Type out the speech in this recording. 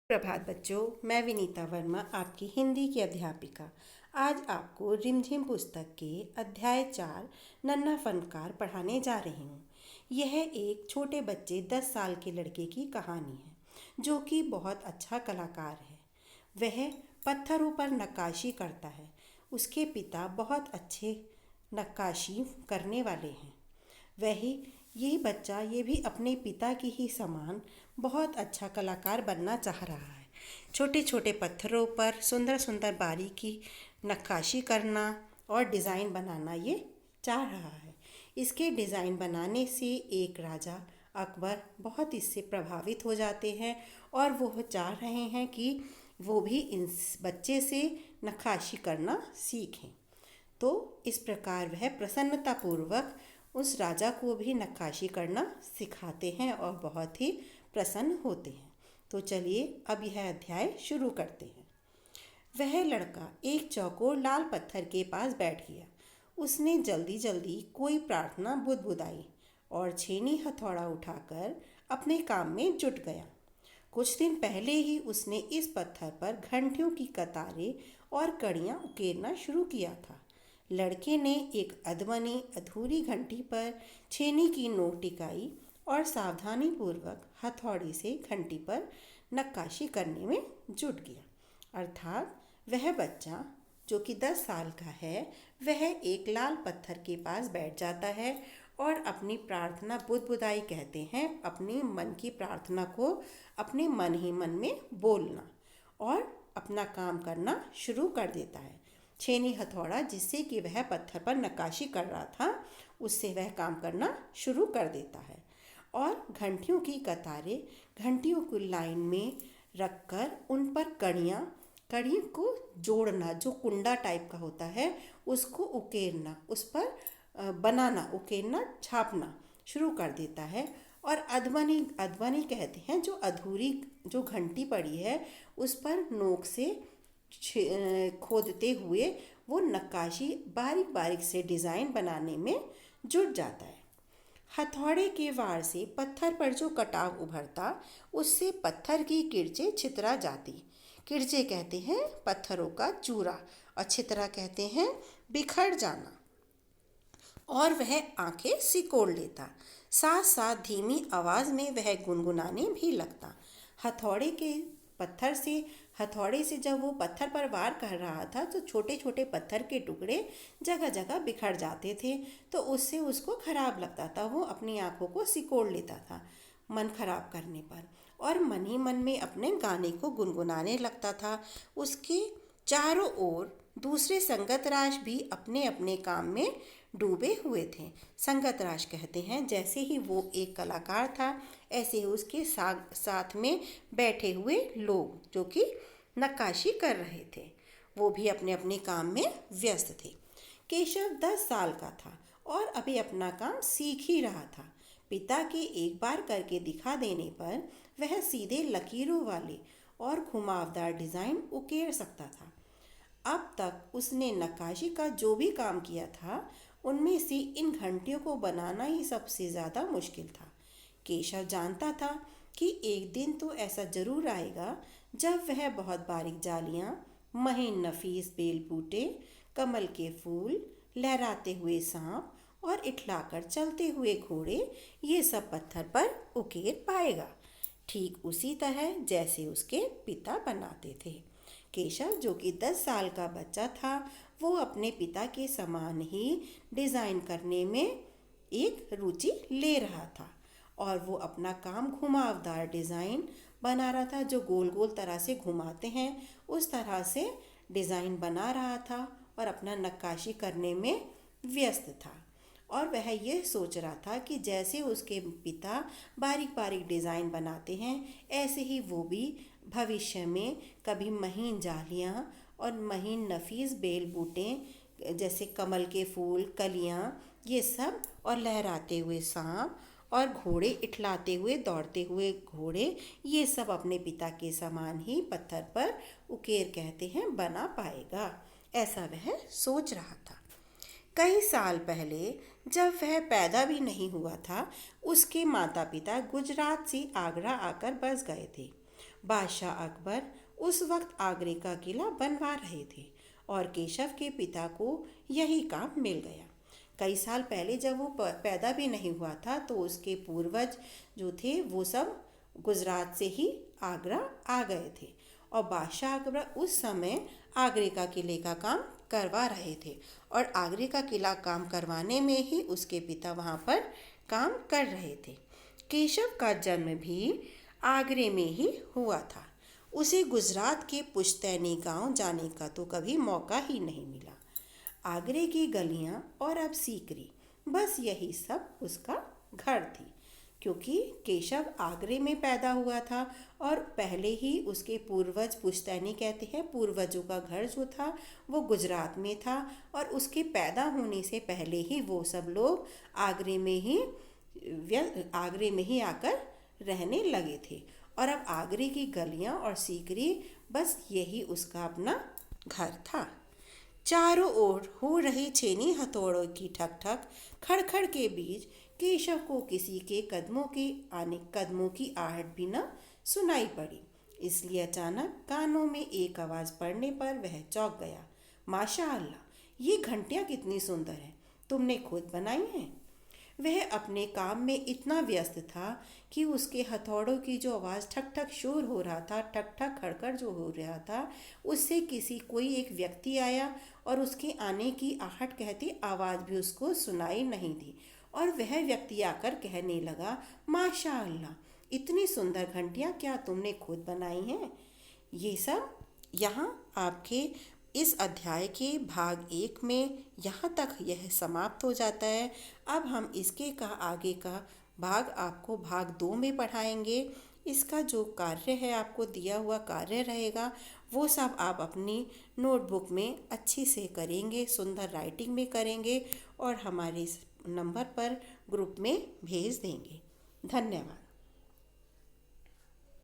प्रभात बच्चों, मैं विनीता वर्मा आपकी हिंदी की अध्यापिका आज आपको रिमझिम पुस्तक के अध्याय 4 नन्हा फनकार पढ़ाने जा रही हूँ। यह एक छोटे बच्चे 10 साल के लड़के की कहानी है जो कि बहुत अच्छा कलाकार है। वह पत्थरों पर नक्काशी करता है। उसके पिता बहुत अच्छे नक्काशी करने वाले हैं। वही यही बच्चा ये भी अपने पिता की ही समान बहुत अच्छा कलाकार बनना चाह रहा है। छोटे छोटे पत्थरों पर सुंदर सुंदर बारीकी नक्काशी करना और डिज़ाइन बनाना ये चाह रहा है। इसके डिज़ाइन बनाने से एक राजा अकबर बहुत इससे प्रभावित हो जाते हैं और वो चाह रहे हैं कि वो भी इस बच्चे से नक्काशी करना सीखें। तो इस प्रकार वह प्रसन्नतापूर्वक उस राजा को भी नक्काशी करना सिखाते हैं और बहुत ही प्रसन्न होते हैं। तो चलिए अब यह अध्याय शुरू करते हैं। वह लड़का एक चौकोर लाल पत्थर के पास बैठ गया। उसने जल्दी जल्दी कोई प्रार्थना बुदबुदाई और छेनी हथौड़ा उठाकर अपने काम में जुट गया। कुछ दिन पहले ही उसने इस पत्थर पर घंटियों की कतारें और कड़ियाँ उकेरना शुरू किया था। लड़के ने एक अधमनी अधूरी घंटी पर छेनी की नोक टिकाई और सावधानीपूर्वक हथौड़ी से घंटी पर नक्काशी करने में जुट गया। अर्थात वह बच्चा जो कि 10 साल का है, वह एक लाल पत्थर के पास बैठ जाता है और अपनी प्रार्थना बुदबुदाई कहते हैं। अपनी मन की प्रार्थना को अपने मन ही मन में बोलना और अपना काम करना शुरू कर देता है। छेनी हथौड़ा जिससे कि वह पत्थर पर नक्काशी कर रहा था, उससे वह काम करना शुरू कर देता है और घंटियों की कतारें घंटियों को लाइन में रखकर उन पर कड़ी को जोड़ना, जो कुंडा टाइप का होता है उसको उकेरना, उस पर बनाना, उकेरना, छापना शुरू कर देता है। और अधमनी कहते हैं जो अधूरी जो घंटी पड़ी है उस पर नोक से खोदते हुए वो नक्काशी बारीक बारीक से डिज़ाइन बनाने में जुट जाता है। हथौड़े के वार से पत्थर पर जो कटाव उभरता, उससे पत्थर की किरचें छितरा जाती। किरचे कहते हैं पत्थरों का चूरा और छितरा कहते हैं बिखर जाना। और वह आंखें सिकोड़ लेता। साथ साथ धीमी आवाज़ में वह गुनगुनाने भी लगता। हथौड़े से जब वो पत्थर पर वार कर रहा था तो छोटे छोटे पत्थर के टुकड़े जगह जगह बिखर जाते थे। तो उससे उसको खराब लगता था। वो अपनी आंखों को सिकोड़ लेता था मन खराब करने पर और मन ही मन में अपने गाने को गुनगुनाने लगता था। उसके चारों ओर दूसरे संगतराज भी अपने अपने काम में डूबे हुए थे। संगतराज कहते हैं जैसे ही वो एक कलाकार था, ऐसे ही उसके साथ में बैठे हुए लोग जो कि नक्काशी कर रहे थे, वो भी अपने अपने काम में व्यस्त थे। केशव 10 साल का था और अभी अपना काम सीख ही रहा था। पिता के एक बार करके दिखा देने पर वह सीधे लकीरों वाले और घुमावदार डिज़ाइन उकेर सकता था। अब तक उसने नक्काशी का जो भी काम किया था, उनमें से इन घंटियों को बनाना ही सबसे ज़्यादा मुश्किल था। केशव जानता था कि एक दिन तो ऐसा ज़रूर आएगा जब वह बहुत बारीक जालियाँ, महीन नफीस बेल बूटे, कमल के फूल, लहराते हुए सांप और इठलाकर चलते हुए घोड़े ये सब पत्थर पर उकेर पाएगा, ठीक उसी तरह जैसे उसके पिता बनाते थे। केशव जो कि 10 साल का बच्चा था, वो अपने पिता के समान ही डिज़ाइन करने में एक रुचि ले रहा था और वो अपना काम घुमावदार डिज़ाइन बना रहा था। जो गोल गोल तरह से घुमाते हैं उस तरह से डिज़ाइन बना रहा था और अपना नक्काशी करने में व्यस्त था। और वह यह सोच रहा था कि जैसे उसके पिता बारीक बारीक डिज़ाइन बनाते हैं, ऐसे ही वो भी भविष्य में कभी महीन जालियाँ और महीन नफीस बेल बूटे जैसे कमल के फूल, कलियाँ, ये सब और लहराते हुए सांप और घोड़े, इठलाते हुए दौड़ते हुए घोड़े, ये सब अपने पिता के समान ही पत्थर पर उकेर कहते हैं बना पाएगा। ऐसा वह सोच रहा था। कई साल पहले जब वह पैदा भी नहीं हुआ था, उसके माता पिता गुजरात से आगरा आकर बस गए थे। बादशाह अकबर उस वक्त आगरे का किला बनवा रहे थे और केशव के पिता को यही काम मिल गया। कई साल पहले जब वो पैदा भी नहीं हुआ था तो उसके पूर्वज जो थे वो सब गुजरात से ही आगरा आ गए थे और बादशाह अकबर उस समय आगरे का किले का काम करवा रहे थे और आगरे का किला काम करवाने में ही उसके पिता वहाँ पर काम कर रहे थे। केशव का जन्म भी आगरे में ही हुआ था। उसे गुजरात के पुश्तैनी गांव जाने का तो कभी मौका ही नहीं मिला। आगरे की गलियां और अब सीकरी, बस यही सब उसका घर थी। क्योंकि केशव आगरे में पैदा हुआ था और पहले ही उसके पूर्वज, पुश्तैनी कहते हैं, पूर्वजों का घर जो था वो गुजरात में था और उसके पैदा होने से पहले ही वो सब लोग आगरे में ही आकर रहने लगे थे और अब आगरे की गलियां और सीकरी, बस यही उसका अपना घर था। चारों ओर हो रही छेनी हथौड़ों की ठक ठक खड़खड़ के बीच केशव को किसी के कदमों की आहट भी न सुनाई पड़ी। इसलिए अचानक कानों में एक आवाज़ पड़ने पर वह चौंक गया। माशाअल्लाह, ये घंटियाँ कितनी सुंदर हैं, तुमने खुद बनाई हैं। वह अपने काम में इतना व्यस्त था कि उसके हथौड़ों की जो आवाज़ ठक ठक शोर हो रहा था, ठक ठक खड़खड़ जो हो रहा था, उससे कोई एक व्यक्ति आया और उसके आने की आहट कहती आवाज़ भी उसको सुनाई नहीं दी और वह व्यक्ति आकर कहने लगा, माशाअल्लाह, इतनी सुंदर घंटियाँ क्या तुमने खुद बनाई हैं। ये सब यहाँ आपके इस अध्याय के भाग 1 में यहाँ तक यह समाप्त हो जाता है। अब हम इसके का आगे का भाग आपको भाग 2 में पढ़ाएंगे। इसका जो कार्य है, आपको दिया हुआ कार्य रहेगा, वो सब आप अपनी नोटबुक में अच्छी से करेंगे, सुंदर राइटिंग में करेंगे और हमारे इस नंबर पर ग्रुप में भेज देंगे। धन्यवाद।